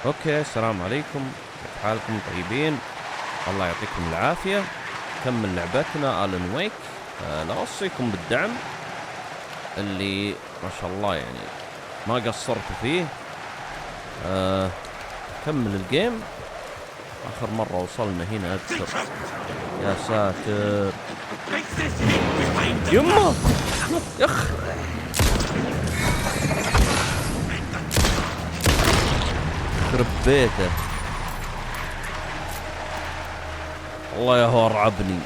اوكي، السلام عليكم، كيف حالكم؟ طيبين؟ الله يعطيكم العافية. كمل لعبتنا آلن ويك. نوصيكم بالدعم اللي ما شاء الله يعني ما قصرت فيه. كمل الجيم. آخر مرة وصلنا هنا أذكر. يا ساتر يمه يخ. خرب بيته والله يا هو رعبني.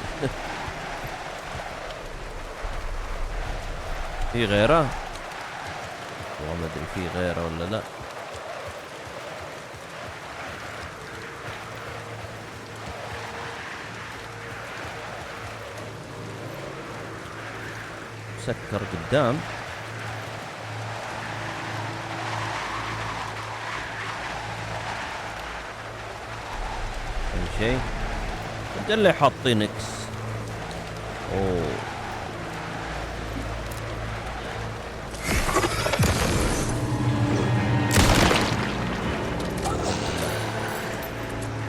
في غيره؟ والله ما ادري في غيره ولا لا. سكر قدام. اي شيء ده اللي حاطين اكس. اوه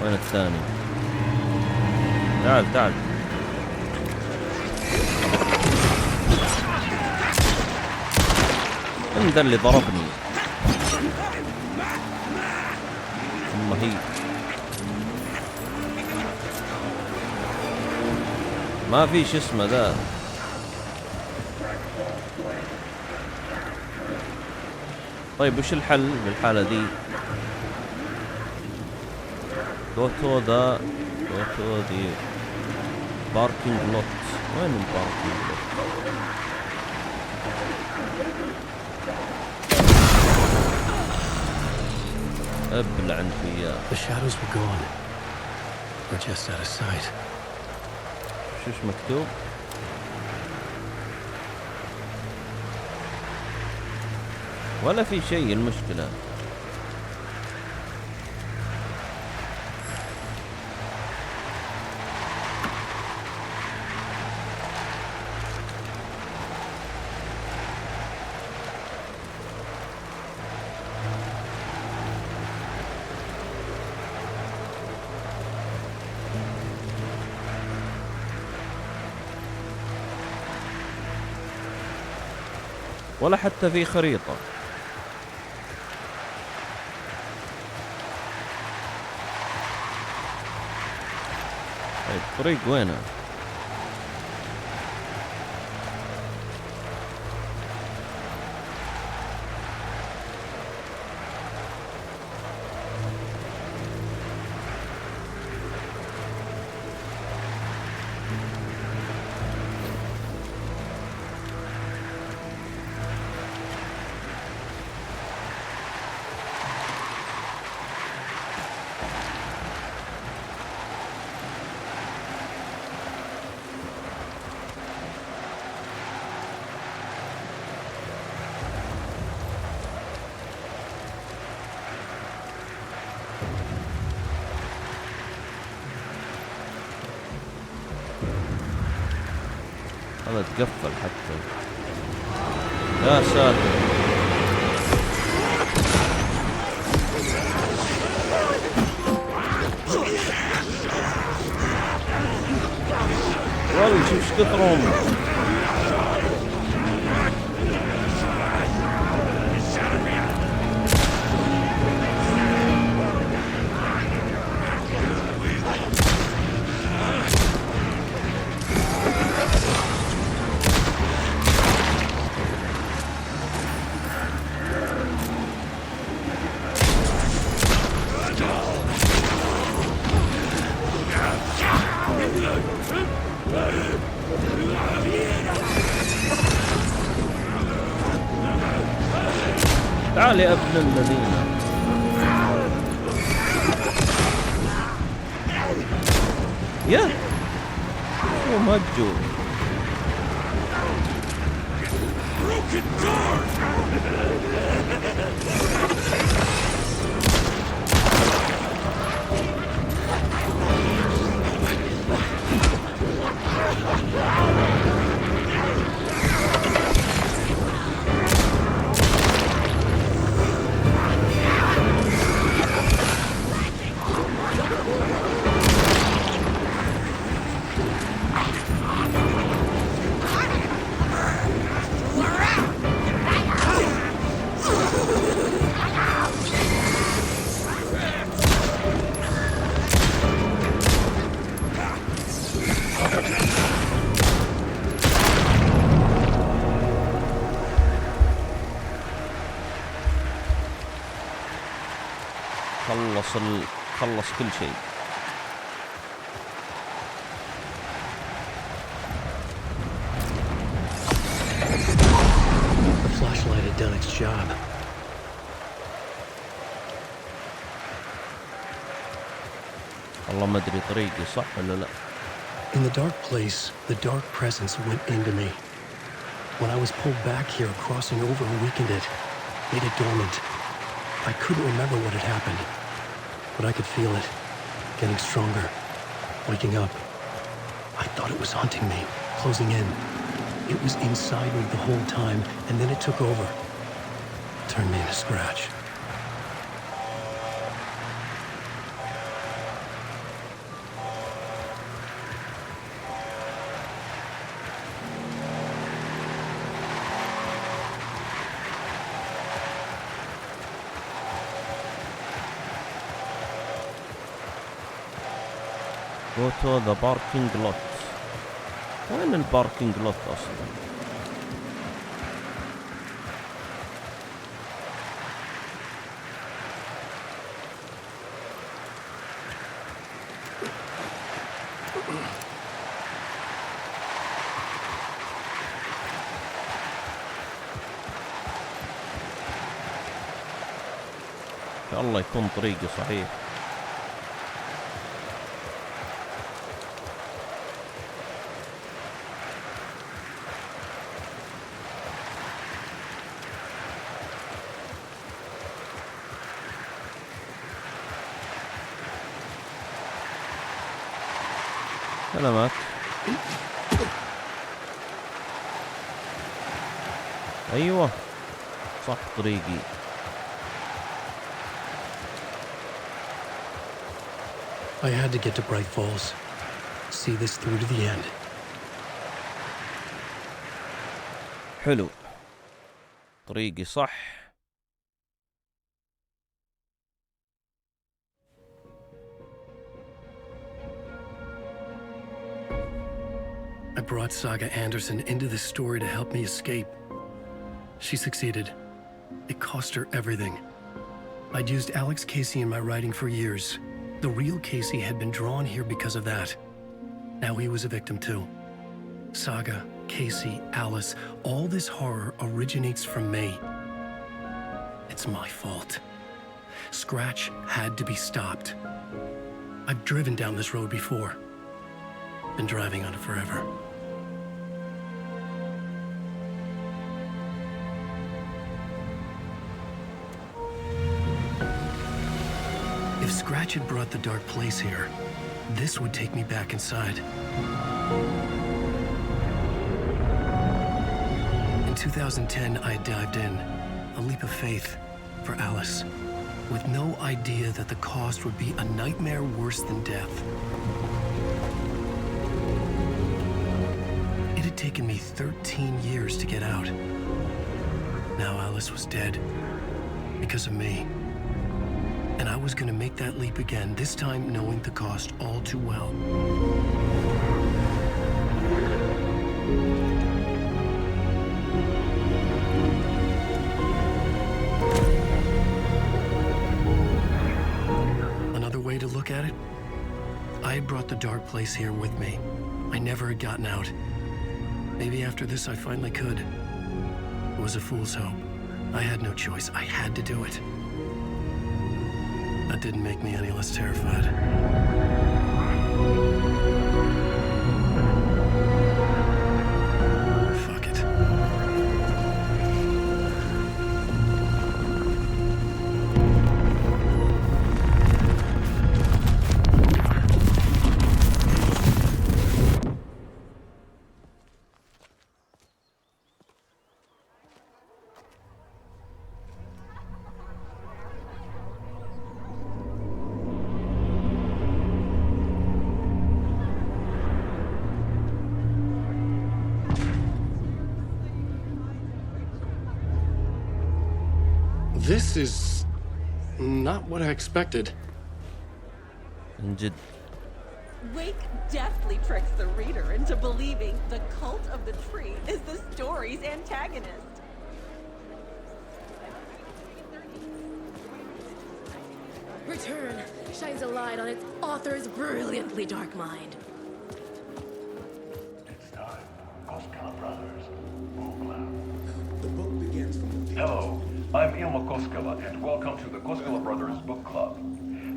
وين الثاني؟ تعال تعال. من ذا اللي ضربني؟ ثم هي ما في شو اسمه ذا. طيب وش الحل بالحالة دي؟ go to the parking lot. وين الباركينج لوت؟ ابلع انت وياه. The shadows were gone. We're just out of sight. شوش مكتوب؟ ولا في شيء. المشكلة ولا حتى في خريطة. طيب الطريق وينه؟ هذا تقفل حتى. يا ساتر والله شوف ايش كثرهم. تعال يا ابن الذين. يا شو مجو. خلص كل شيء. The flashlight had done its job. والله ما ادري طريقي صح ولا لا. In the dark place, the dark presence went into me. When I was pulled back here, crossing over weakened it, made it dormant. I couldn't remember what had happened, but I could feel it, getting stronger, waking up. I thought it was hunting me, closing in. It was inside me the whole time, and then it took over. Turned me into Scratch. Go to the parking lot. وين الباركينج لوت اصلا؟ ان شاء الله يكون طريقي صحيح. سلامات. ايوه صح طريقي. I had to get to Bright Falls. See this through to the end. حلو طريقي صح. I brought Saga Anderson into this story to help me escape. She succeeded. It cost her everything. I'd used Alex Casey in my writing for years. The real Casey had been drawn here because of that. Now he was a victim too. Saga, Casey, Alice, all this horror originates from me. It's my fault. Scratch had to be stopped. I've driven down this road before. Been driving on it forever. If Scratch had brought the dark place here, this would take me back inside. In 2010, I dived in, a leap of faith for Alice, with no idea that the cost would be a nightmare worse than death. It had taken me 13 years to get out. Now Alice was dead because of me. And I was going to make that leap again, this time knowing the cost all too well. Another way to look at it, I had brought the dark place here with me. I never had gotten out. Maybe after this I finally could. It was a fool's hope. I had no choice. I had to do it. That didn't make me any less terrified. Fuck it. This is not what I expected. من جد. Wake deftly tricks the reader into believing the cult of the tree is the story's antagonist. Return shines a light on its author's brilliantly dark mind. It's time. Koskela Brothers, Book Club. The book begins from the page. Hello, I'm Ilma Koskela, and welcome to the Koskela Brothers Book Club.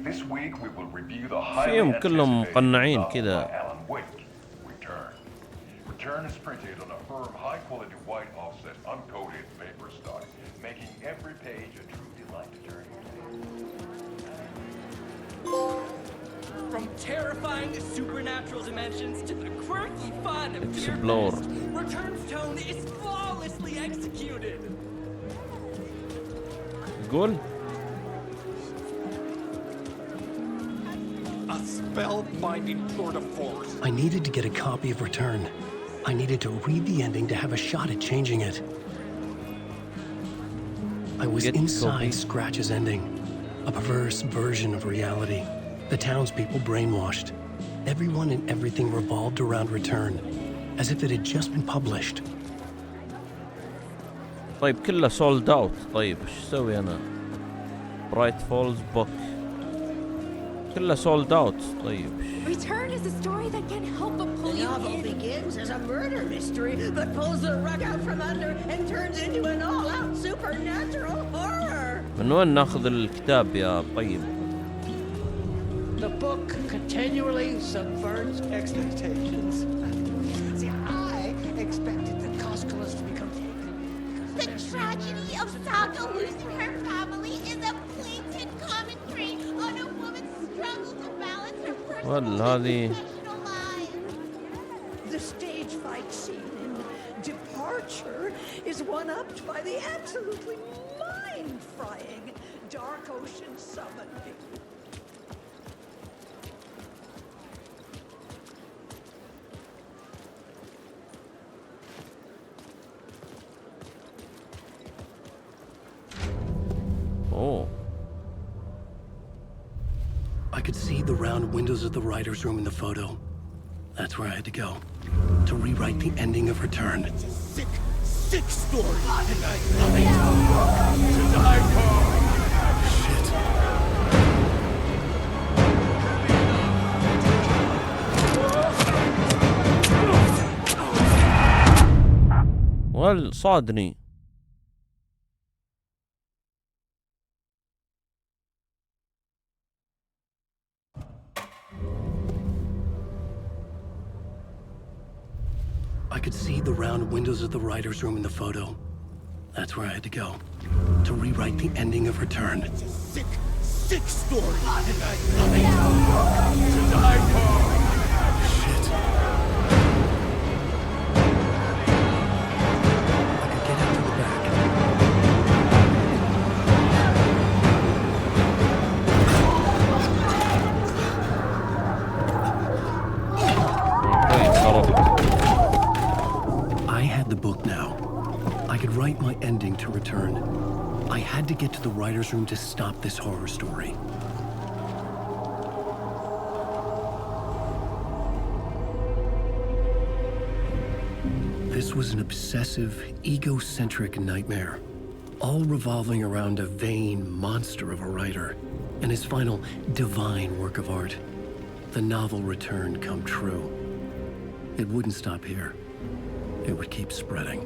This week we will review the highly فيهم كلهم anticipated مقنعين novel by كذا. Alan Wake, Return. Return is printed on a firm, high-quality white offset, uncoated paper stock, making every page a true delight to turn your From terrifying supernatural dimensions to the quirky fun of Dear Explore. Beast, Return's tone is flawlessly executed. قول. A spellbinding tour de force. I needed to get a copy of Return. I needed to read the ending to have a shot at changing it. I was Get copy. inside Scratch's ending, a perverse version of reality. The townspeople brainwashed. Everyone and everything revolved around Return, as if it had just been published. طيب كله سولد اوت. طيب ايش اسوي انا؟ برايت فولز بوك كله سولد اوت. طيب Return is a story that can't help but pull The you novel in. begins as a murder mystery, but pulls the rug out from under and turns into an all-out supernatural horror. من وين ناخذ الكتاب يا طيب؟ The book continually subverts expectations. See, I expected the Koskelas to become taken. The tragedy of Saga losing her family is a blatant commentary on a woman's struggle to balance her personal هذه and professional life. The stage fight scene in Departure is one-upped by the absolutely mind-frying Dark Ocean summoning. اوه. I could see the round windows of the writer's room in the photo. That's where I had to go, to rewrite the ending of Return. Sick story. Shit. صادني. I could see the round windows of the writer's room in the photo. That's where I had to go, to rewrite the ending of Return. Sick story. Shit. I could get out to the back. I had the book now. I could write my ending to Return. I had to get to the writer's room to stop this horror story. This was an obsessive, egocentric nightmare, all revolving around a vain monster of a writer and his final divine work of art, the novel Return come true. It wouldn't stop here. It would keep spreading.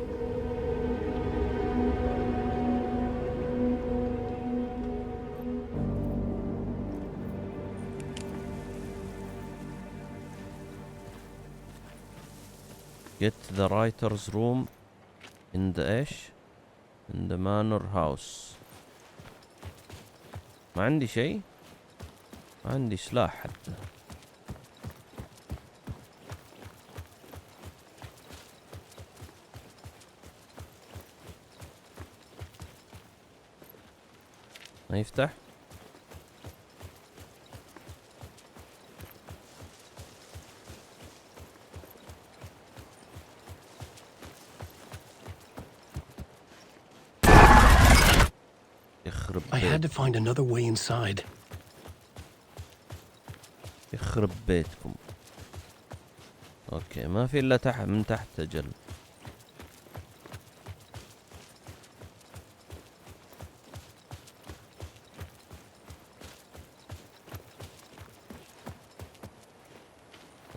Get to the writer's room in the ايش؟ in the manor house. ما عندي شيء. ما عندي سلاح حتى. ما يفتح. يخرب I had بيت. to find another way inside. يخرب بيتكم. اوكي ما في الا تحت من تحت اجل.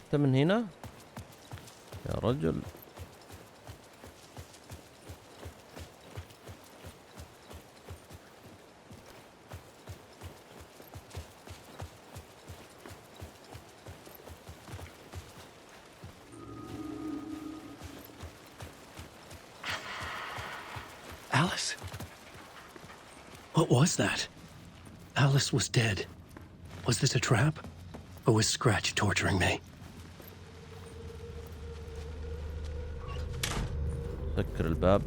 انت من هنا يا رجل. Alice? What was that? Alice was dead. Was this a trap? Or was Scratch torturing me? سكر الباب.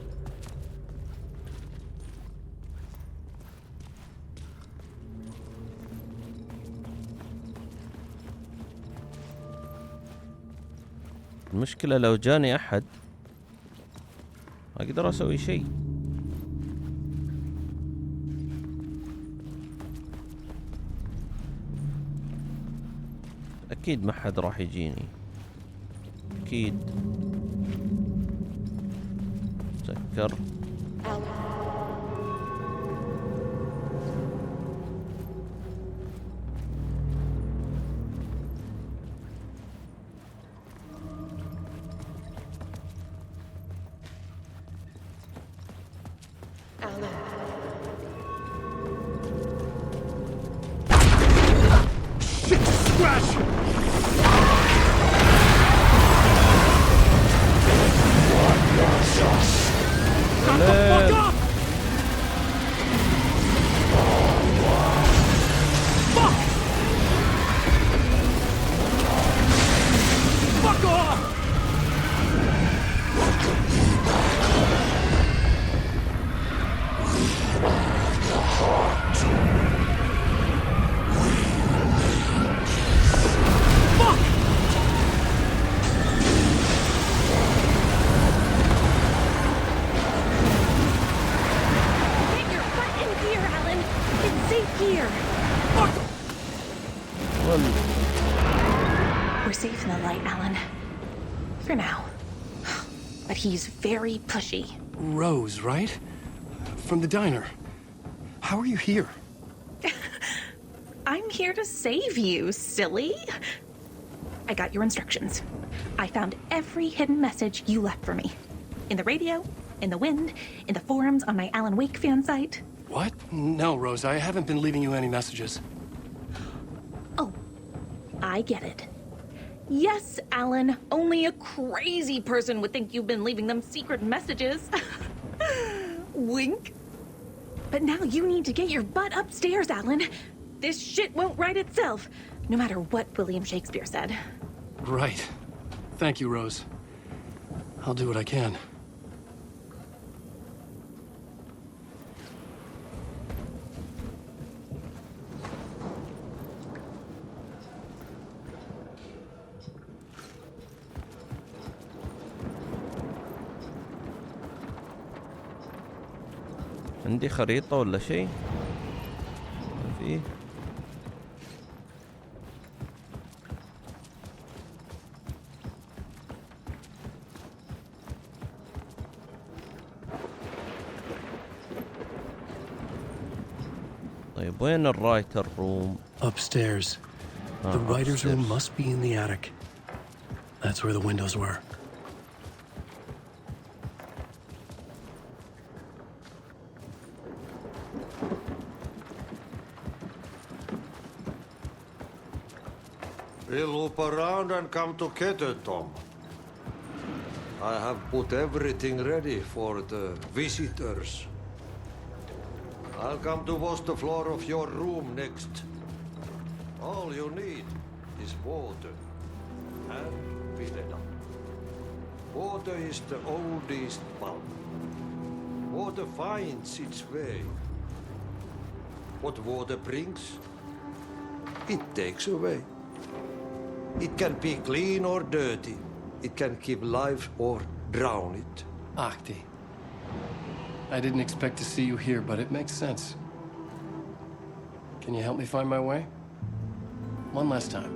المشكلة لو جاني أحد ما أقدر أسوي شيء. أكيد ما حد راح يجيني، أكيد. سكر. We're safe in the light, Alan. For now. But he's very pushy. Rose, right? From the diner. How are you here? I'm here to save you, silly. I got your instructions. I found every hidden message you left for me. In the radio, in the wind, in the forums on my Alan Wake fan site. What? No, Rose, I haven't been leaving you any messages. Oh, I get it. Yes, Alan, only a crazy person would think you've been leaving them secret messages. Wink. But now you need to get your butt upstairs, Alan. This shit won't right itself, no matter what William Shakespeare said. Right. Thank you, Rose. I'll do what I can. عندي خريطة ولا شيء؟ ما في. طيب وين الرايتر روم؟ Upstairs. The writer's room must be in the attic. That's where the windows were. We'll loop around and come together, Tom. I have put everything ready for the visitors. I'll come to wash the floor of your room next. All you need is water and Videna. Water is the oldest bulb. Water finds its way. What water brings, it takes away. It can be clean or dirty. It can keep life or drown it. Ahti. I didn't expect to see you here, but it makes sense. Can you help me find my way? One last time.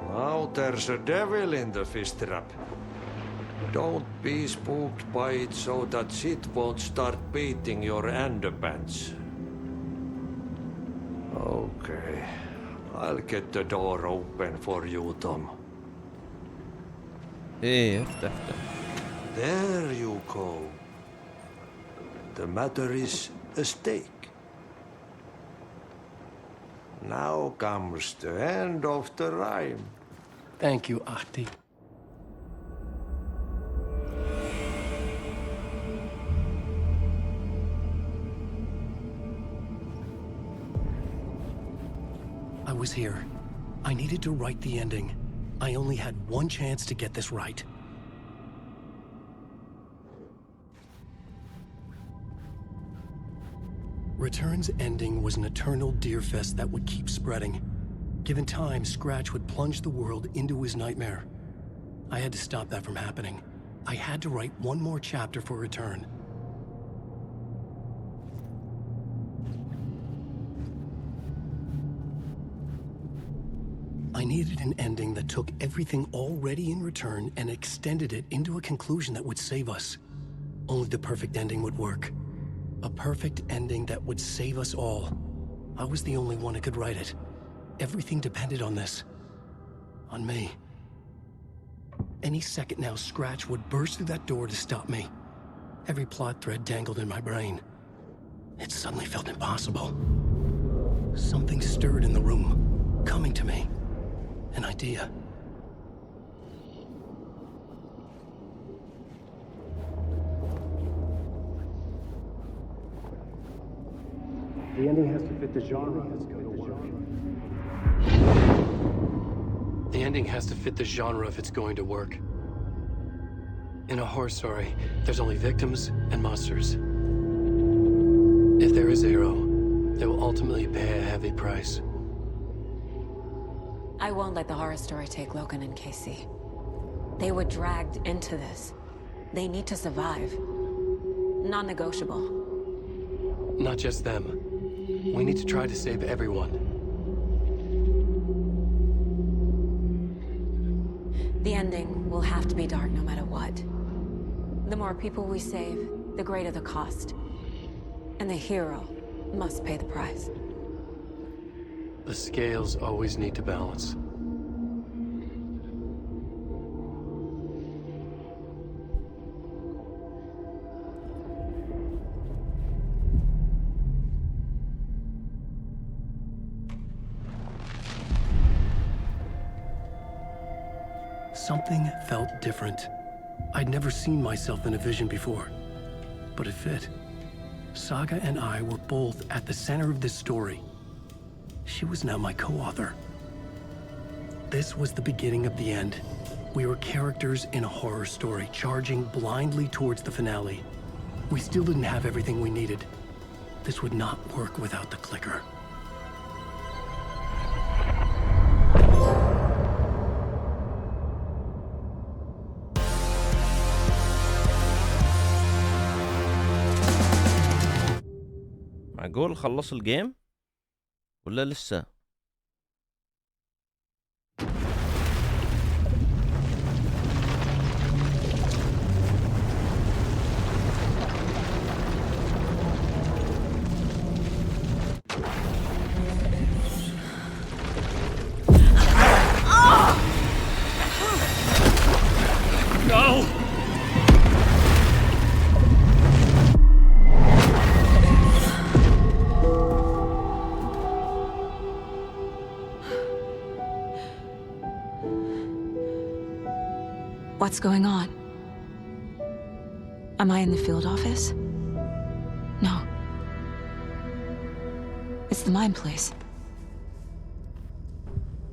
Now there's a devil in the fish trap. Don't be spooked by it so that shit won't start beating your underpants. Okay. I'll get the door open for you, Tom. ايه افتح. There you go. The matter is a stake. Now comes the end of the rhyme. Thank you, Ahti. I was here. I needed to write the ending. I only had one chance to get this right. Return's ending was an eternal deerfest that would keep spreading. Given time, Scratch would plunge the world into his nightmare. I had to stop that from happening. I had to write one more chapter for Return. I needed an ending that took everything already in Return and extended it into a conclusion that would save us. Only the perfect ending would work. A perfect ending that would save us all. I was the only one who could write it. Everything depended on this. On me. Any second now, Scratch would burst through that door to stop me. Every plot thread dangled in my brain. It suddenly felt impossible. Something stirred in the room, coming to me. An idea. The ending has to fit the genre. The ending has to fit the genre if it's going to work. In a horror story, there's only victims and monsters. If there is a hero, they will ultimately pay a heavy price. I won't let the horror story take Logan and Casey. They were dragged into this. They need to survive. Non-negotiable. Not just them. We need to try to save everyone. The ending will have to be dark no matter what. The more people we save, the greater the cost. And the hero must pay the price. The scales always need to balance. Something felt different. I'd never seen myself in a vision before, but it fit. Saga and I were both at the center of this story. She was now my co-author. This was the beginning of the end. We were characters in a horror story, charging blindly towards the finale. We still didn't have everything we needed. This would not work without the clicker. معقول خلص الجيم ولا لسه؟ No! What's going on? Am I in the field office? No. It's the mine place.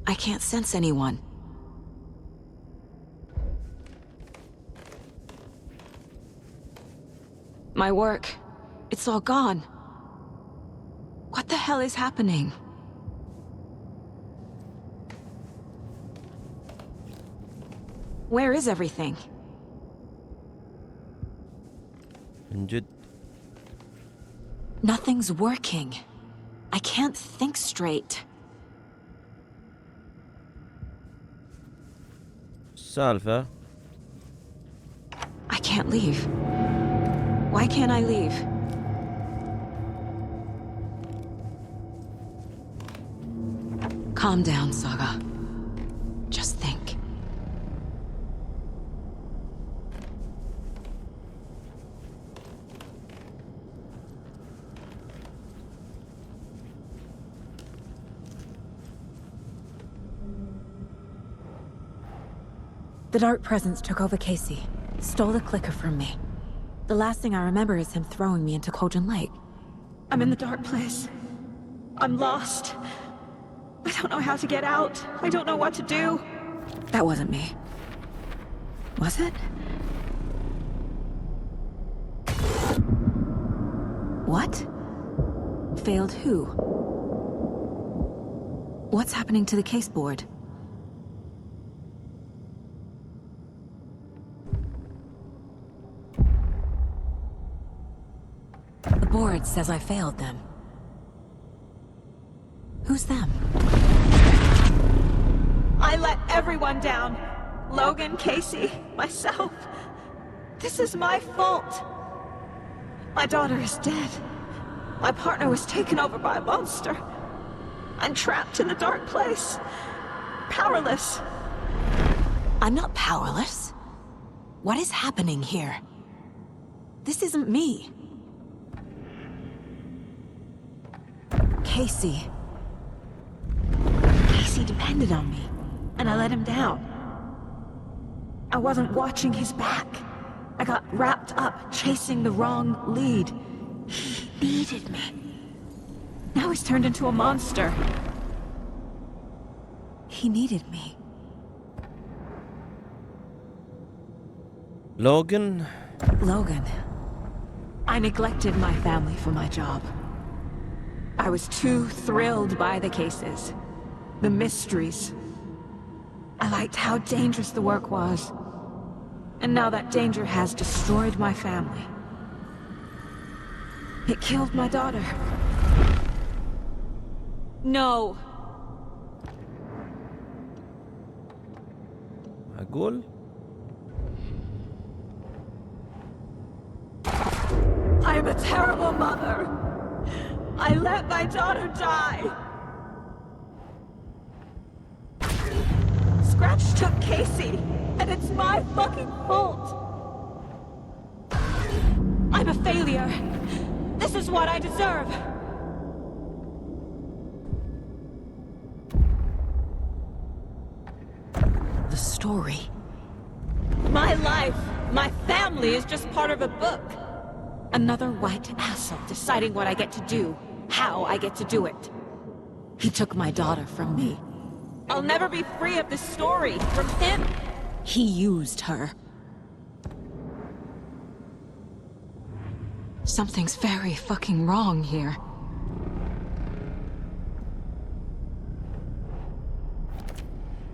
I can't sense anyone. My work, it's all gone. What the hell is happening? Where is everything? من جد. Nothing's working. I can't think straight. السالفة. I can't leave. Why can't I leave? Calm down, Saga. Just think. The Dark Presence took over Casey, stole the clicker from me. The last thing I remember is him throwing me into Cauldron Lake. I'm in the dark place. I'm lost. I don't know how to get out. I don't know what to do. That wasn't me. Was it? What? Failed who? What's happening to the case board? The board says I failed them. Who's them? I let everyone down. Logan, Casey, myself. This is my fault. My daughter is dead. My partner was taken over by a monster. I'm trapped in the dark place. Powerless. I'm not powerless. What is happening here? This isn't me. Casey. Casey depended on me, and I let him down. I wasn't watching his back. I got wrapped up chasing the wrong lead. He needed me. Now he's turned into a monster. He needed me. Logan? Logan. I neglected my family for my job. I was too thrilled by the cases, the mysteries. I liked how dangerous the work was. And now that danger has destroyed my family. It killed my daughter. No. أقول I'm a terrible mother. I let my daughter die. Scratch took Casey, and it's my fucking fault. I'm a failure. This is what I deserve. The story. My life, my family is just part of a book. Another white asshole deciding what I get to do, how I get to do it. He took my daughter from me. I'll never be free of this story from him. He used her. Something's very fucking wrong here.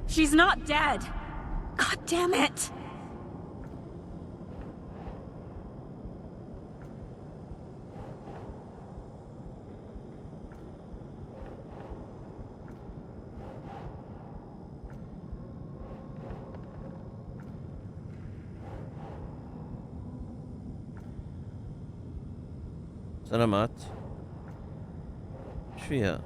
She's not dead. God damn it. سلامات. ايش فيها؟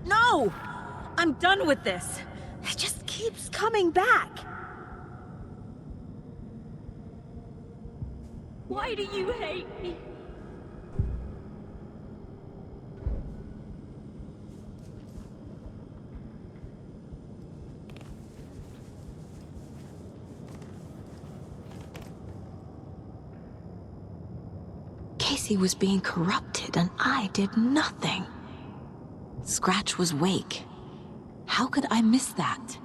No! I'm done with this. It just keeps coming back. Why do you hate me? Casey was being corrupted and I did nothing. Scratch was Wake. How could I miss that?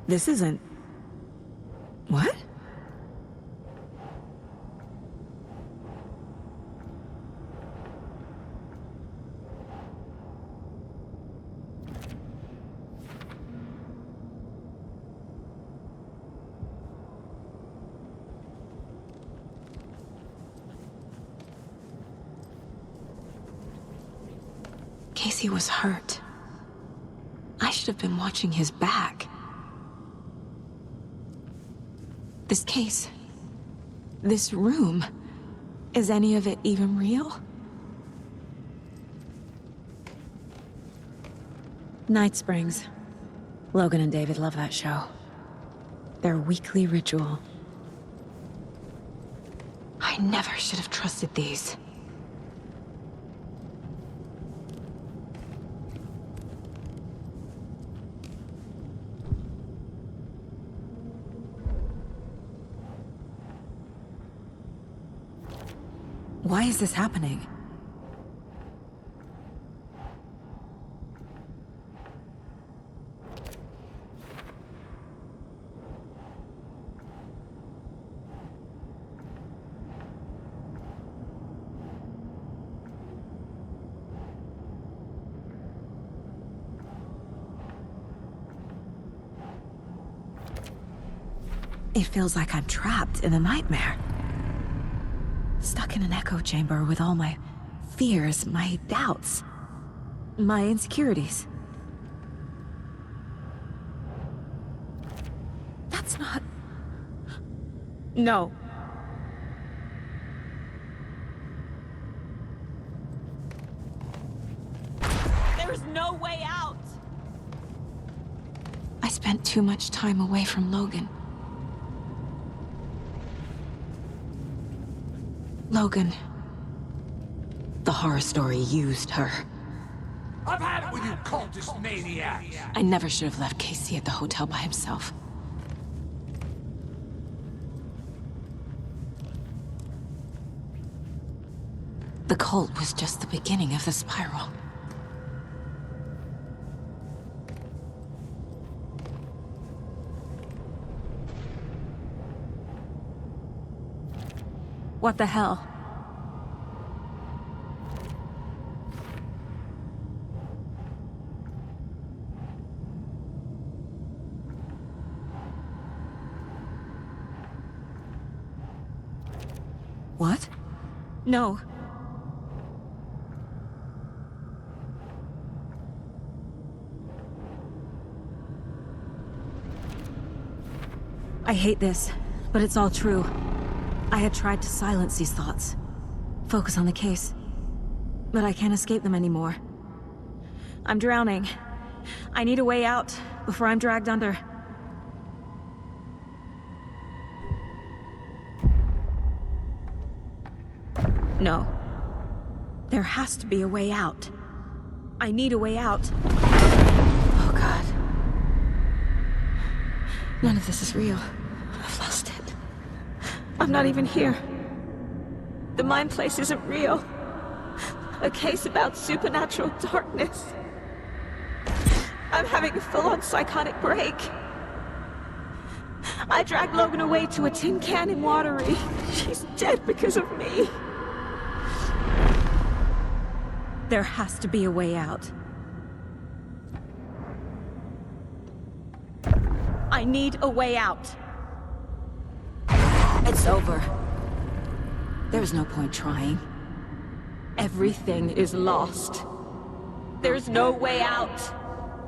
This isn't... What? Casey was hurt. I should have been watching his back. This case, this room, is any of it even real? Night Springs. Logan and David love that show. Their weekly ritual. I never should have trusted these. Why is this happening? It feels like I'm trapped in a nightmare. Stuck in an echo chamber with all my fears, my doubts, my insecurities. That's not... No. There's no way out! I spent too much time away from Logan. Logan. The horror story used her. I've had it with you cultist maniacs! I never should have left Casey at the hotel by himself. The cult was just the beginning of the spiral. What the hell? What? No. I hate this, but it's all true. I had tried to silence these thoughts, focus on the case, but I can't escape them anymore. I'm drowning. I need a way out before I'm dragged under. No. There has to be a way out. I need a way out. Oh God. None of this is real. I've lost it. I'm not even here. The mind place isn't real. A case about supernatural darkness. I'm having a full-on psychotic break. I dragged Logan away to a tin can in Watery. She's dead because of me. There has to be a way out. I need a way out. It's over. There's no point trying. Everything is lost. There's no way out.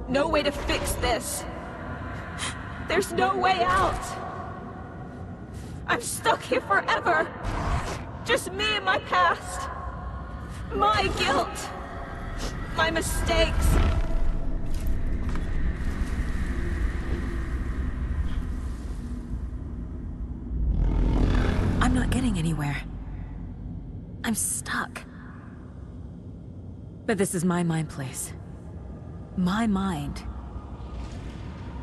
No way to fix this. There's no way out. I'm stuck here forever. Just me and my past. My guilt. My mistakes. I'm not getting anywhere. I'm stuck. But this is my mind place. My mind.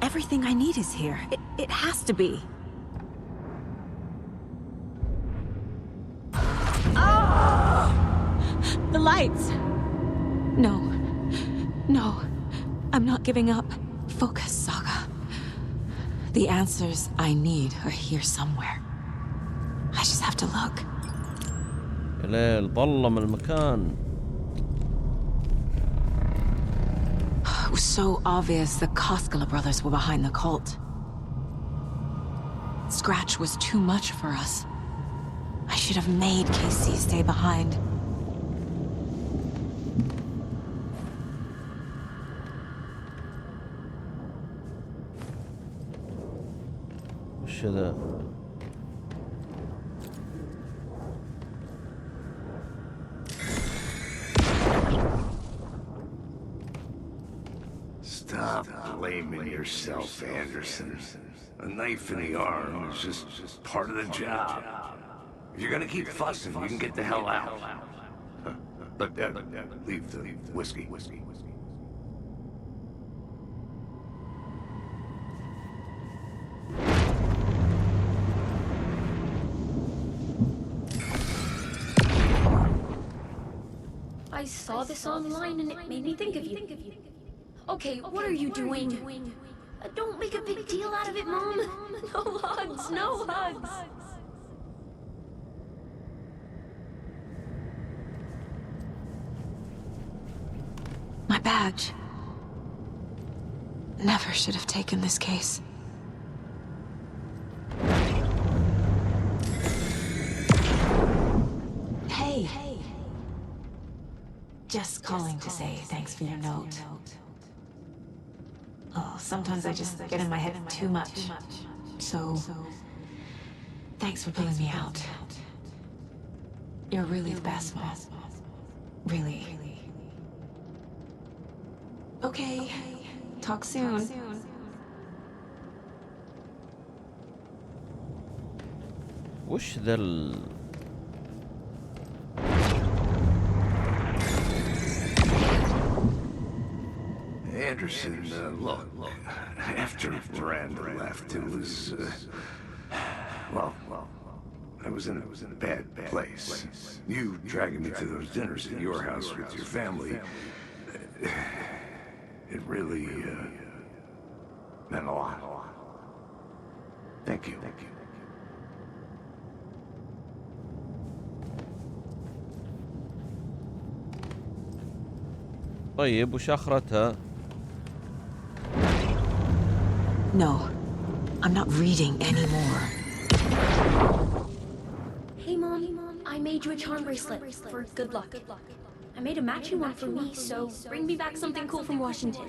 Everything I need is here. It has to be. Oh! The lights! No. No. I'm not giving up. Focus, Saga. The answers I need are here somewhere. I just have to look. يا ليل ظلم المكان. It was so obvious the Koskela brothers were behind the cult. Scratch was too much for us. I should have made Casey stay behind. وش ذا؟ Stop blaming yourself, Anderson. A knife in the arm is just part of the job. If you're gonna keep fussing, you can get the hell out. But leave the whiskey. I saw this online and it made me think of you. Okay, what are you doing? Don't make a big deal out of it, Mom. No hugs, no hugs. My badge. Never should have taken this case. Hey. Just calling to say thanks for your note. Oh, sometimes I just get in my head too much. So, thanks for pulling me out. You're really the best, Mom. Really. Okay. Talk soon. وش ذا Anderson, look, after Miranda left, it was, well, I was in a bad place. You dragging me to those dinners at your house with your family, it really, meant a lot. Thank you. طيب وش آخرتها؟ No, I'm not reading anymore. Hey, Mom, I made you a charm bracelet for good luck. I made a matching one for me, so bring me back something cool from Washington.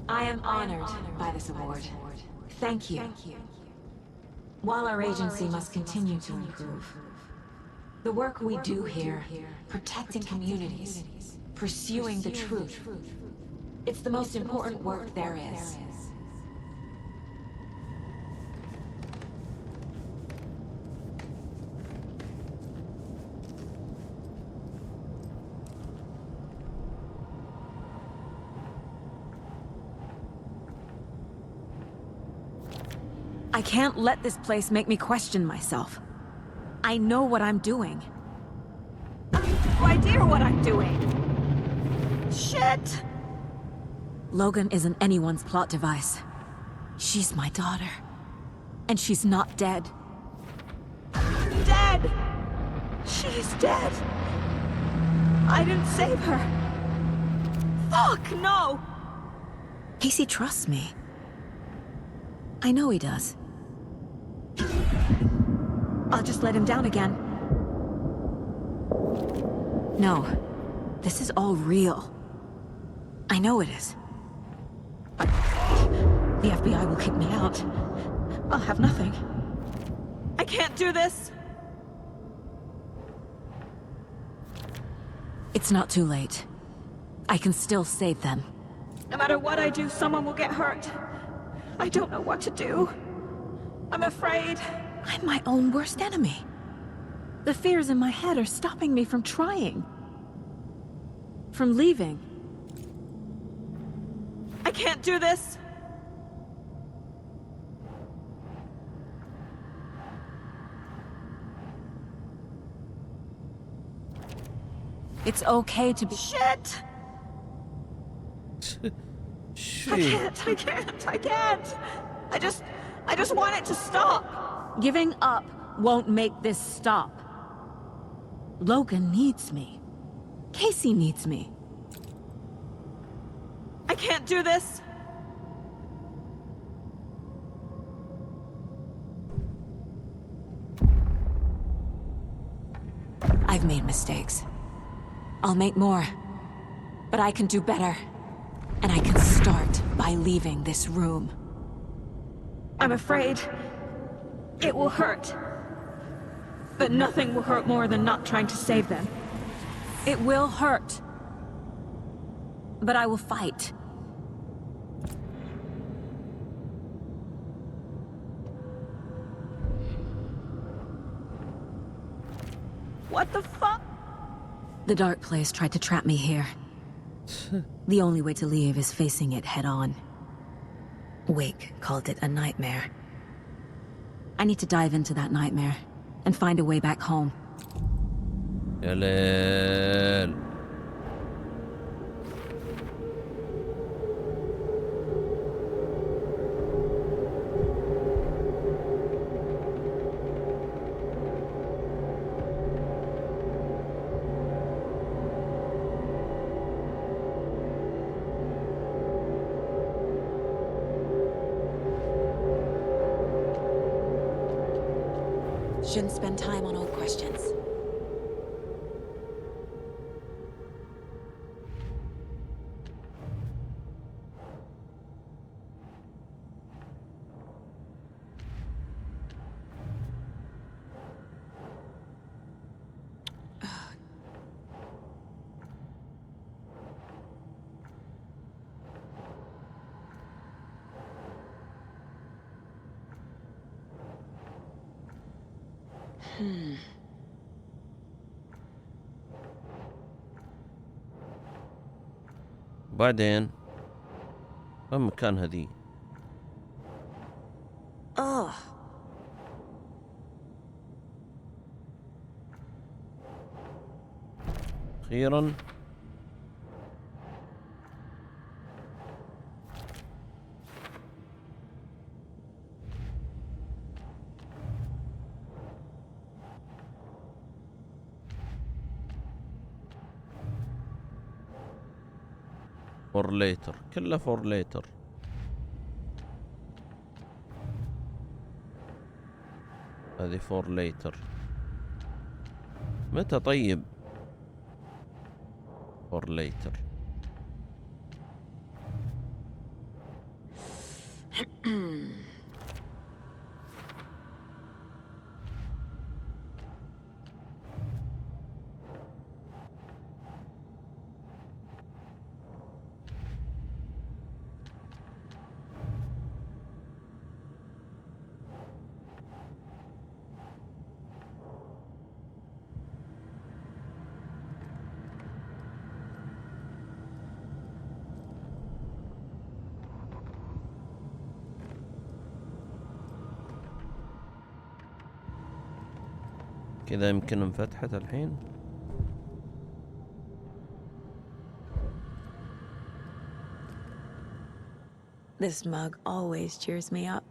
I am honored by this award. Thank you. While our agency must continue to improve, the work we do here, protecting communities, pursuing the truth, it's the most important work there is. I can't let this place make me question myself. I know what I'm doing. I have no idea what I'm doing. Shit! Logan isn't anyone's plot device. She's my daughter. And she's not dead. Dead! She's dead. I didn't save her. Fuck, no! Casey trusts me. I know he does. I'll just let him down again. No. This is all real. I know it is. The FBI will kick me out. I'll have nothing. I can't do this. It's not too late. I can still save them. No matter what I do, someone will get hurt. I don't know what to do. I'm afraid. I'm my own worst enemy. The fears in my head are stopping me from trying. From leaving. I can't do this. It's okay to be— Shit! I can't. I just want it to stop. Giving up won't make this stop. Logan needs me. Casey needs me. I can't do this. made mistakes. I'll make more. But I can do better. And I can start by leaving this room. I'm afraid it will hurt. But nothing will hurt more than not trying to save them. It will hurt. But I will fight. What the fuck? The Dark Place tried to trap me here. The only way to leave is facing it head-on. Wake called it a nightmare. I need to dive into that nightmare and find a way back home. يا ليل. Shouldn't spend time on old questions. بعدين وين مكان هذي؟ أخيرا فور ليتر، كله فور ليتر. هذه فور ليتر. متى طيب فور ليتر؟ كذا يمكن انفتحت الحين. This mug always cheers me up.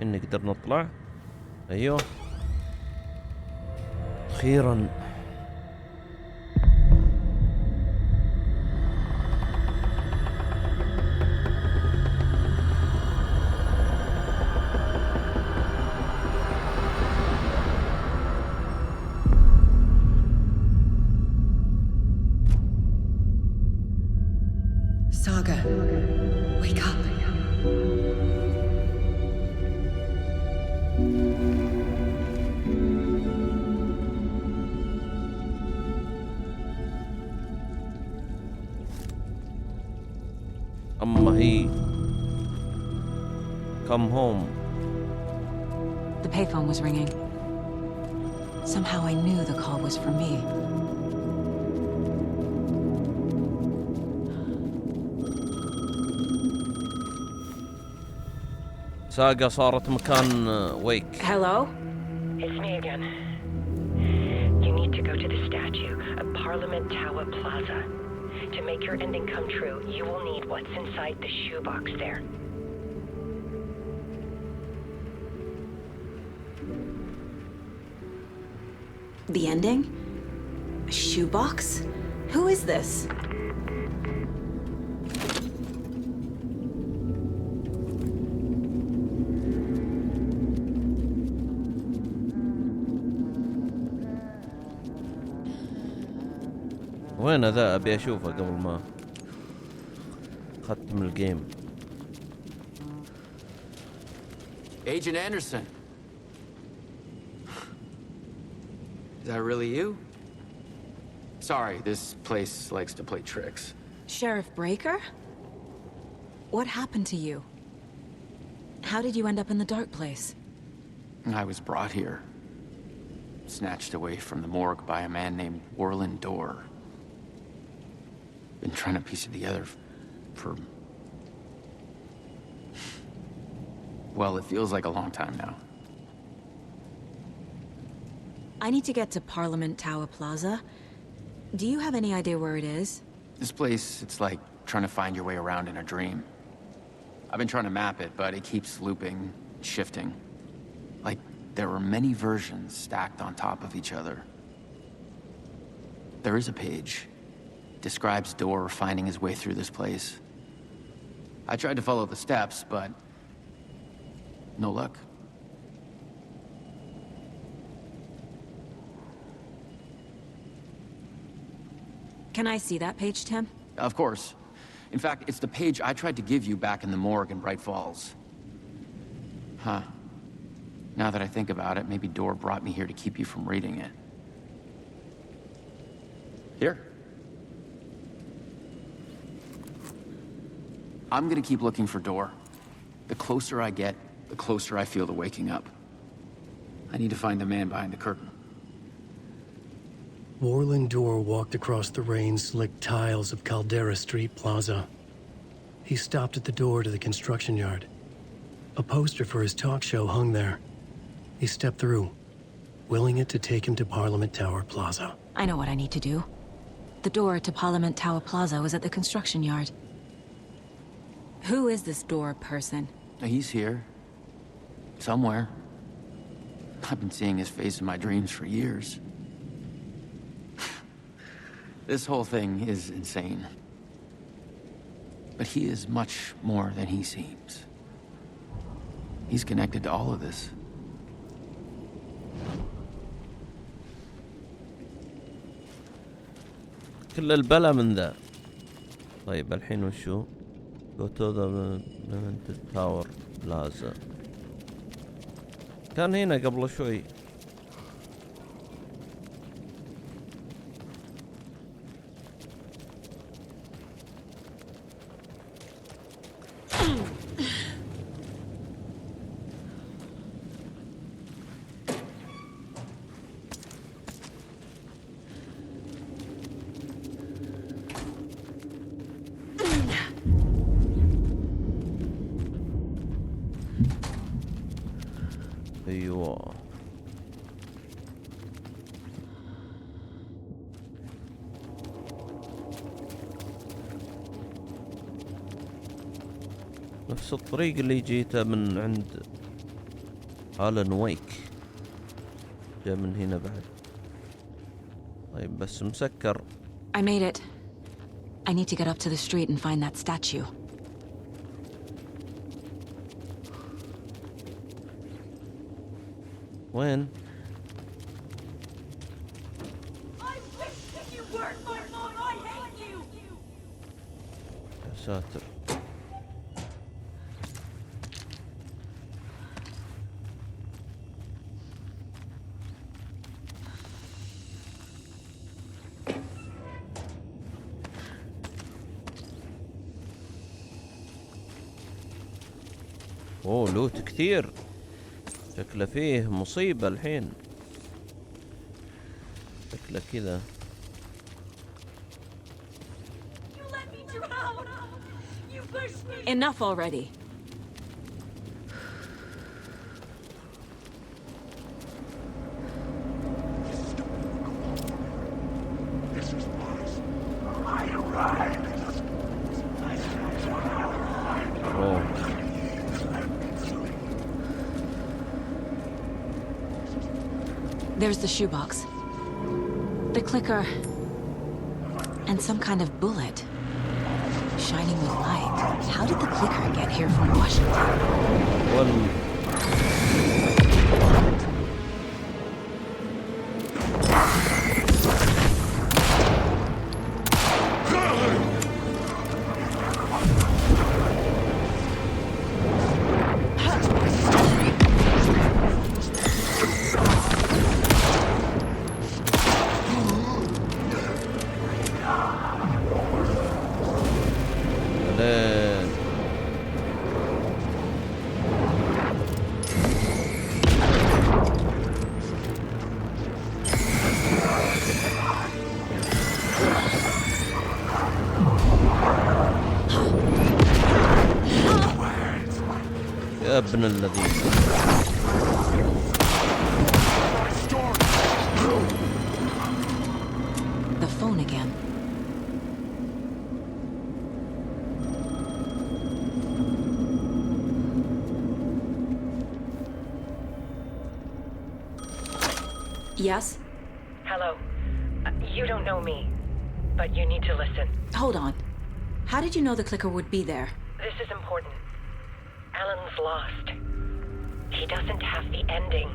نقدر نطلع. ايوه اخيرا. Saga, wake up. أما هي come home. The payphone was ringing. Somehow I knew the call was for me. ساقة صارت مكان ويك. Hello? It's me again. You need to go to the statue of Parliament Tower Plaza. To make your ending come true, you will need what's inside the shoebox there. The ending? A shoebox? Who is this? وين ذا؟ ابي اشوفه قبل ما ختم الجيم. Agent Anderson. Is that really you? Sorry, this place likes to play tricks. Sheriff Breaker? What happened to you? How did you end up in the dark place? I was brought here. Snatched away from the morgue by a man named Warland Dorr. Been trying to piece it together for... well, it feels like a long time now. I need to get to Parliament Tower Plaza. Do you have any idea where it is? This place, it's like trying to find your way around in a dream. I've been trying to map it, but it keeps looping, shifting. Like there are many versions stacked on top of each other. There is a page. Describes Dorr finding his way through this place. I tried to follow the steps, but no luck. Can I see that page, Tim? Of course. In fact, it's the page I tried to give you back in the morgue in Bright Falls. Huh. Now that I think about it, maybe Dorr brought me here to keep you from reading it. Here. I'm gonna keep looking for Dorr. The closer I get, the closer I feel to waking up. I need to find the man behind the curtain. Warland Dorr walked across the rain-slicked tiles of Caldera Street Plaza. He stopped at the door to the construction yard. A poster for his talk show hung there. He stepped through, willing it to take him to Parliament Tower Plaza. I know what I need to do. The door to Parliament Tower Plaza was at the construction yard. Who is this Dorr person? He's here. Somewhere. I've been seeing his face in my dreams for years. This whole thing is insane. But he is much more than he seems. He's connected to all of this. كل البلا من ذا. طيب الحين وشو؟ Go to the Tower Plaza. كان هنا قبل شوي. ايوه نفس الطريق اللي جيته من عند آلان ويك، جاء من هنا بعد. طيب بس مسكر. I made it. I need to get up to the street and find that statue. وين؟ يا ساتر. اوه لوت كثير، شكله فيه مصيبة الحين، شكله كذا. Enough already. There's the shoebox. The clicker. And some kind of bullet. Shining with light. How did the clicker get here from Washington? يا ابن الذين. The phone again. Yes? Hello. You don't know me, but you need to listen. Hold on. How did you know the clicker would be there? This is important. Alan's lost. He doesn't have the ending.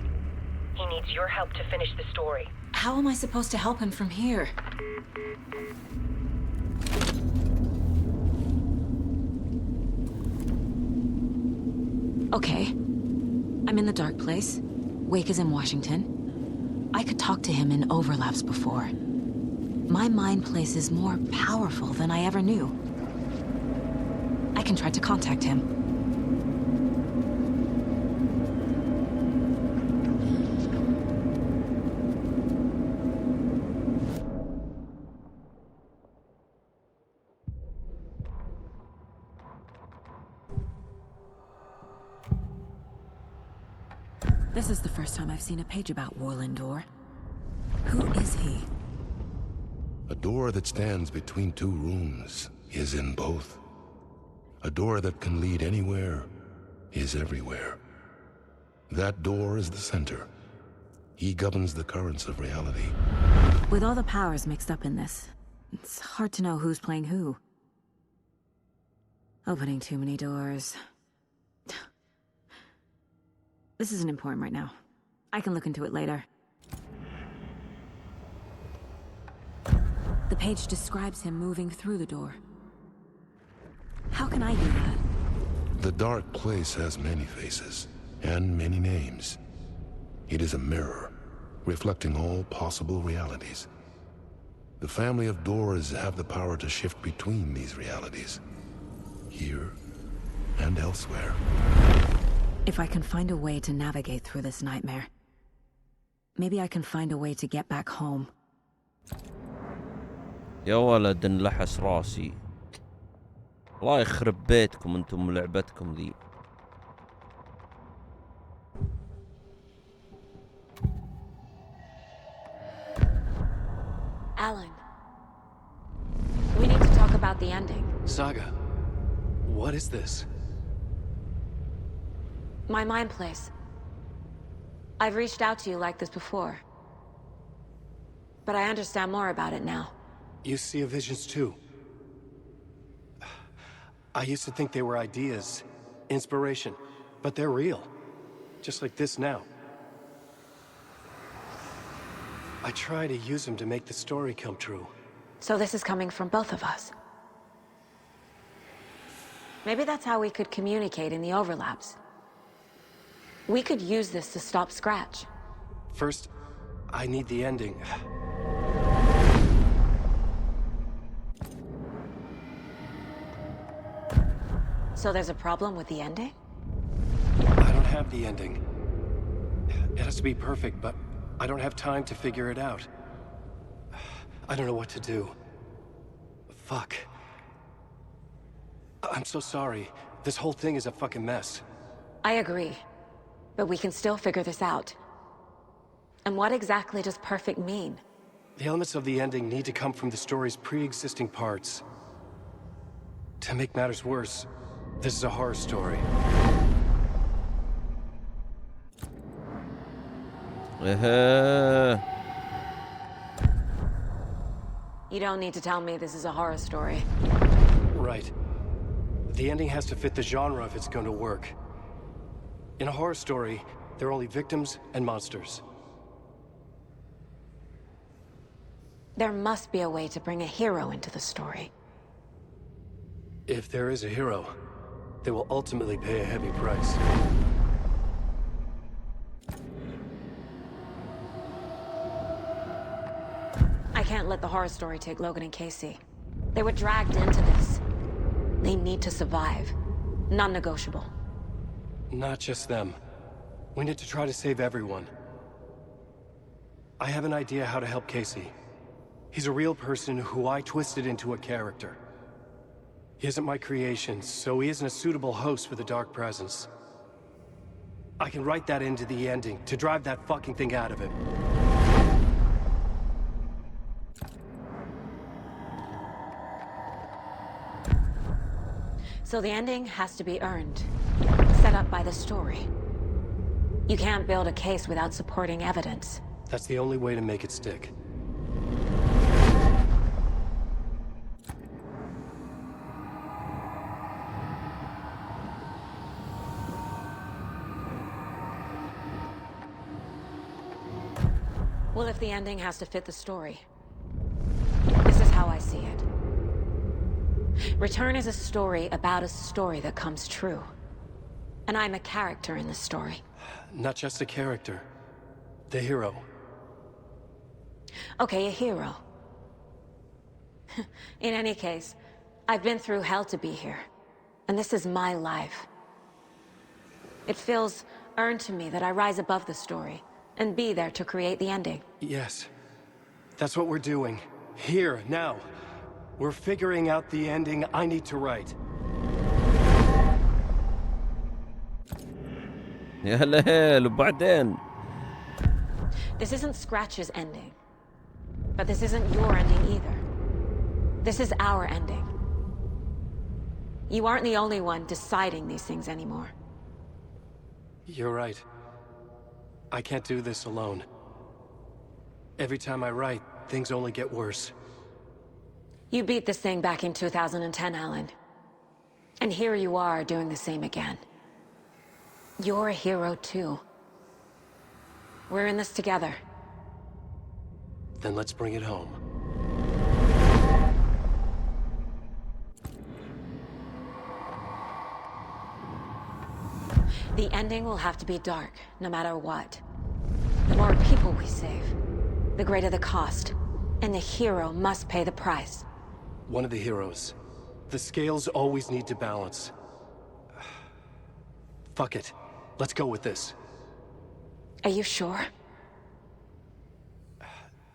He needs your help to finish the story. How am I supposed to help him from here? Okay. I'm in the dark place. Wake is in Washington. I could talk to him in overlaps before. My mind place is more powerful than I ever knew. I can try to contact him. This is the first time I've seen a page about Warlindor. Who is he? A door that stands between two rooms is in both. A door that can lead anywhere is everywhere. That door is the center. He governs the currents of reality. With all the powers mixed up in this, it's hard to know who's playing who. Opening too many doors. This isn't important right now. I can look into it later. The page describes him moving through the door. How can I do that? The dark place has many faces, and many names. It is a mirror, reflecting all possible realities. The family of doors have the power to shift between these realities, here and elsewhere. If I can find a way to navigate through this nightmare, maybe I can find a way to get back home. يا ولد انلحس راسي. الله يخرب بيتكم انتم لعبتكم ذي. Alan, we need to talk about the ending. Saga, what is this? My mind place. I've reached out to you like this before, but I understand more about it now. You see visions too. I used to think they were ideas, inspiration, but they're real. Just like this now. I try to use them to make the story come true. So this is coming from both of us. Maybe that's how we could communicate in the overlaps. We could use this to stop Scratch. First, I need the ending. So there's a problem with the ending? I don't have the ending. It has to be perfect, but I don't have time to figure it out. I don't know what to do. Fuck. I'm so sorry. This whole thing is a fucking mess. I agree. But we can still figure this out. And what exactly does perfect mean? The elements of the ending need to come from the story's pre-existing parts. To make matters worse, this is a horror story. You don't need to tell me this is a horror story. Right. The ending has to fit the genre if it's going to work. In a horror story, there are only victims and monsters. There must be a way to bring a hero into the story. If there is a hero, they will ultimately pay a heavy price. I can't let the horror story take Logan and Casey. They were dragged into this. They need to survive. Non-negotiable. Not just them. We need to try to save everyone. I have an idea how to help Casey. He's a real person who I twisted into a character. He isn't my creation, so he isn't a suitable host for the Dark Presence. I can write that into the ending to drive that fucking thing out of him. So the ending has to be earned. Set up by the story. You can't build a case without supporting evidence. That's the only way to make it stick. Well, if the ending has to fit the story, this is how I see it. Return is a story about a story that comes true. And I'm a character in the story. Not just a character. The hero. Okay, a hero. In any case, I've been through hell to be here. And this is my life. It feels earned to me that I rise above the story and be there to create the ending. Yes. That's what we're doing. Here, now. We're figuring out the ending I need to write. يا ليل وبعدين. This isn't Scratch's ending. But this isn't your ending either. This is our ending. You aren't the only one deciding these things anymore. You're right. I can't do this alone. Every time I write, things only get worse. You beat this thing back in 2010, Alan. And here you are doing the same again. You're a hero too. We're in this together. Then let's bring it home. The ending will have to be dark, no matter what. The more people we save, the greater the cost. And the hero must pay the price. One of the heroes. The scales always need to balance. Fuck it. Let's go with this. Are you sure?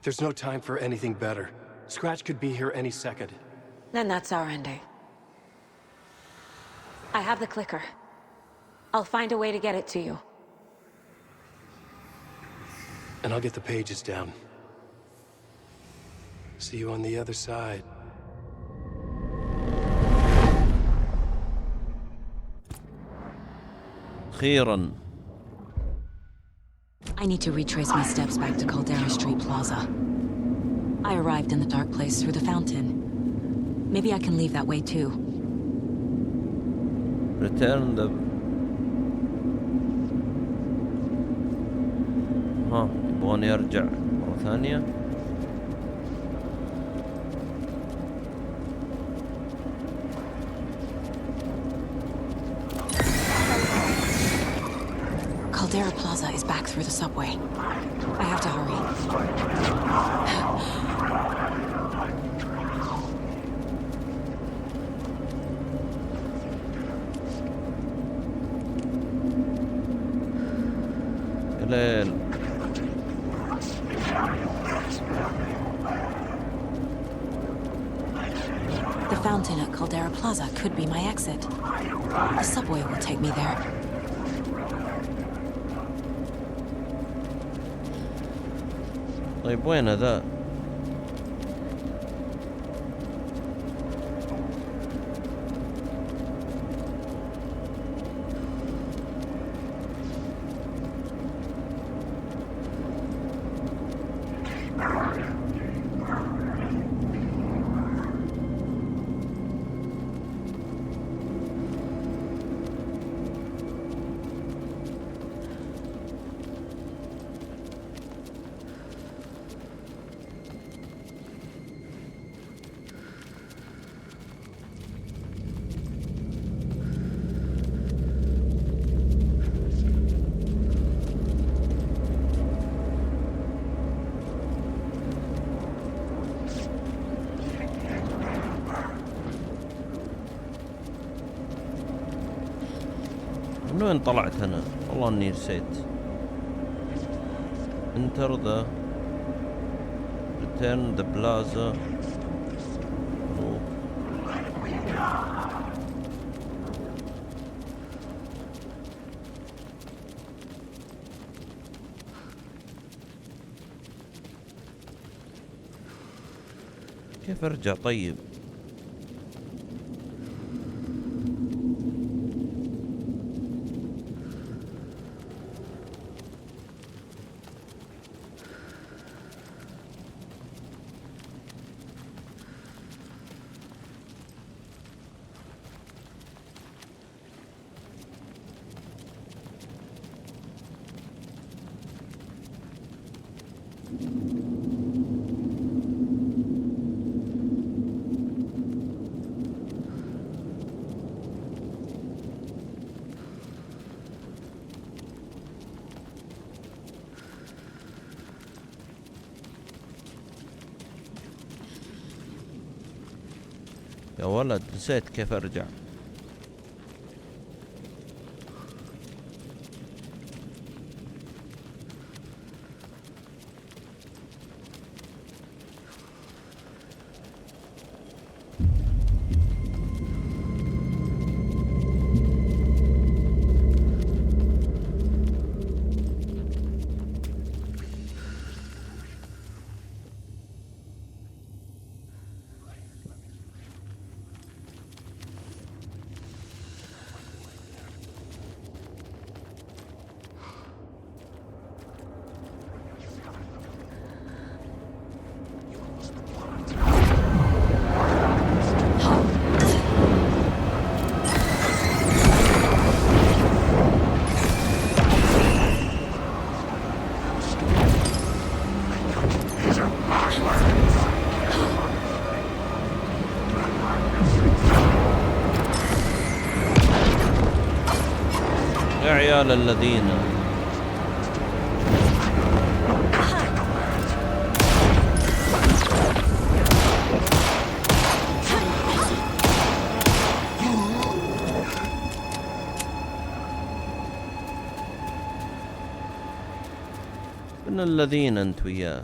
There's no time for anything better. Scratch could be here any second. Then that's our ending. I have the clicker. I'll find a way to get it to you. And I'll get the pages down. See you on the other side. أخيراً. I need to retrace my steps back to Caldera Street Plaza. I arrived in the dark place through the fountain. Maybe I can leave that way too. Return the... يبغوني أرجع مرة ثانية. Caldera Plaza is back through the subway. I have to hurry. ليل. The fountain at Caldera Plaza could be my exit. The subway will take me there. طيب وين هذا؟ من وين طلعت انا؟ والله اني نسيت. انتر ذا ريتيرن ذا بلازا. كيف ارجع طيب؟ يا ولد نسيت كيف ارجع. يا عيال الذين من الذين انت وياه.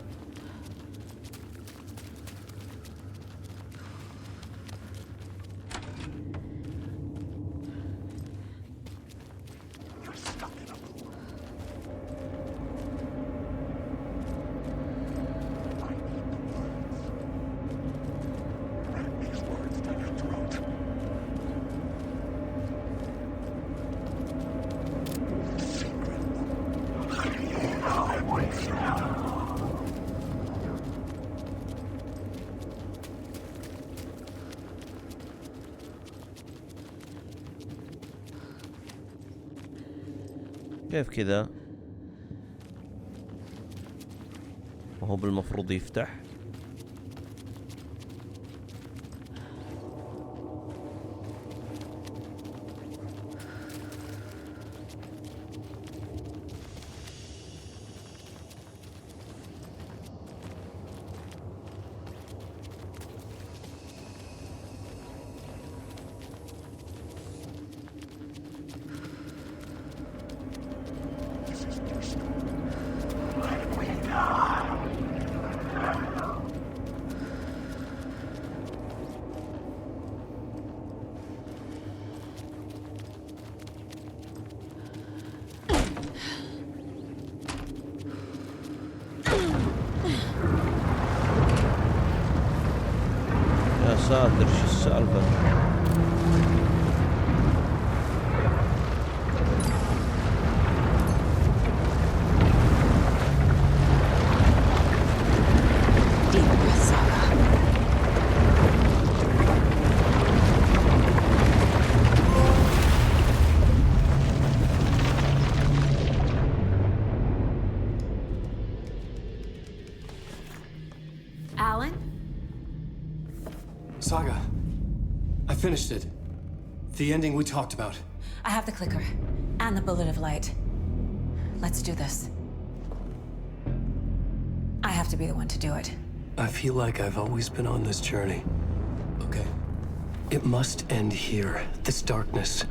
كيف كذا؟ وهو بالمفروض يفتح. ساتر شو السالفة؟ Alan? Saga, I finished it. The ending we talked about. I have the clicker and the bullet of light. Let's do this. I have to be the one to do it. I feel like I've always been on this journey. Okay. It must end here. This darkness.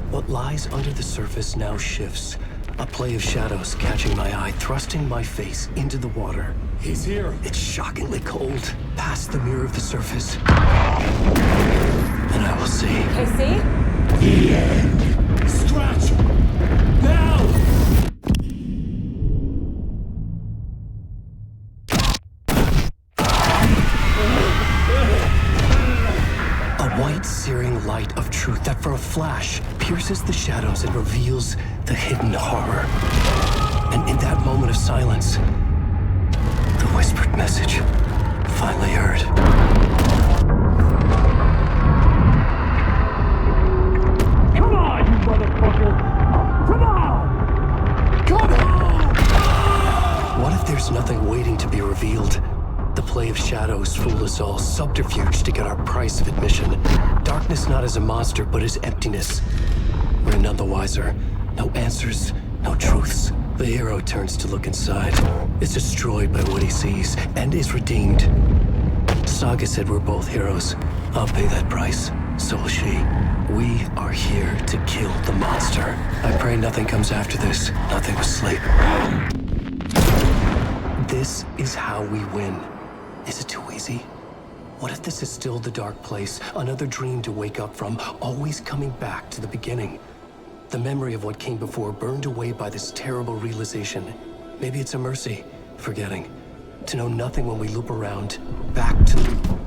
What lies under the surface now shifts. A play of shadows catching my eye, thrusting my face into the water. He's here. It's shockingly cold, past the mirror of the surface. And I will see. Casey? The end. Scratch! Now! A white, searing light of truth that for a flash pierces the shadows and reveals the hidden horror. And in that moment of silence, the whispered message finally heard. Come on, you motherfucker! Come on! Come on! What if there's nothing waiting to be revealed? The play of shadows fool us all, subterfuge to get our price of admission. Darkness not as a monster, but as emptiness. We're none the wiser. No answers, no truths. The hero turns to look inside, is destroyed by what he sees, and is redeemed. Saga said we're both heroes. I'll pay that price. So will she. We are here to kill the monster. I pray nothing comes after this. Nothing but sleep. This is how we win. Is it too easy? What if this is still the dark place, another dream to wake up from, always coming back to the beginning? The memory of what came before burned away by this terrible realization. Maybe it's a mercy, forgetting. To know nothing when we loop around, back to...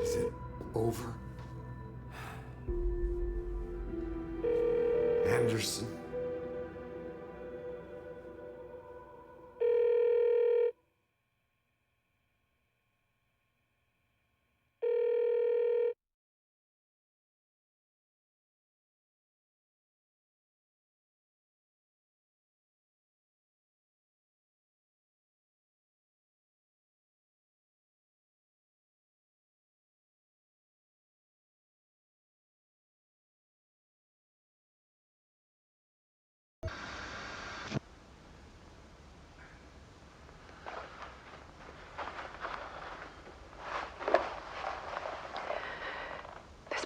Is it over? Anderson?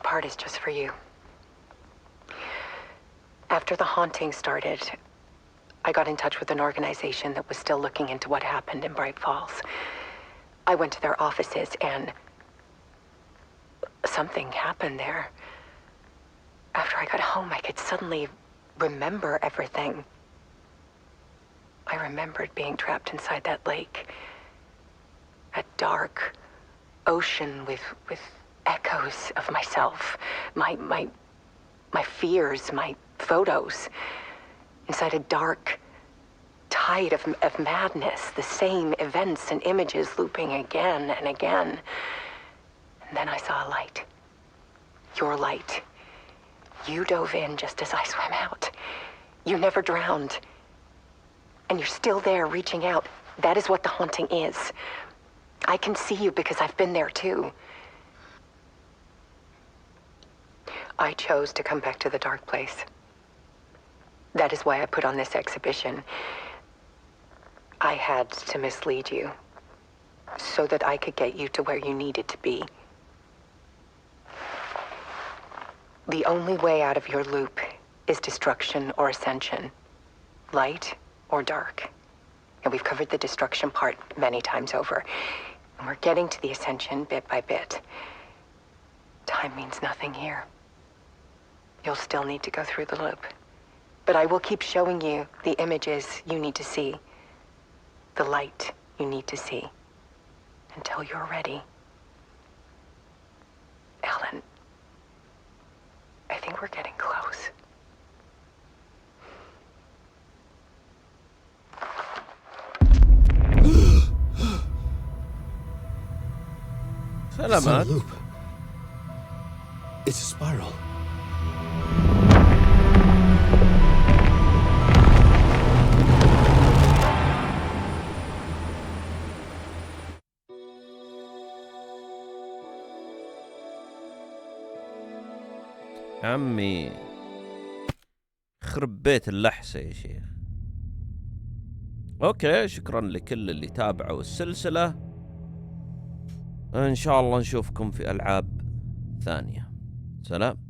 Part is just for you. After the haunting started, I got in touch with an organization that was still looking into what happened in Bright Falls. I went to their offices and something happened there. After I got home, I could suddenly remember everything. I remembered being trapped inside that lake. A dark ocean with echoes of myself, my fears, my photos, inside a dark tide of madness, the same events and images looping again and again. And then I saw a light. Your light. You dove in just as I swam out. You never drowned. And you're still there reaching out. That is what the haunting is. I can see you because I've been there too. I chose to come back to the dark place. That is why I put on this exhibition. I had to mislead you, so that I could get you to where you needed to be. The only way out of your loop is destruction or ascension, light or dark. And we've covered the destruction part many times over. And we're getting to the ascension bit by bit. Time means nothing here. You'll still need to go through the loop. But I will keep showing you the images you need to see, the light you need to see, until you're ready. Ellen, I think we're getting close. It's not a loop. It's a spiral. عمي خرب بيت اللحسة يا شيخ. اوكي، شكرا لكل اللي تابعوا السلسلة. ان شاء الله نشوفكم في ألعاب ثانية. سلام.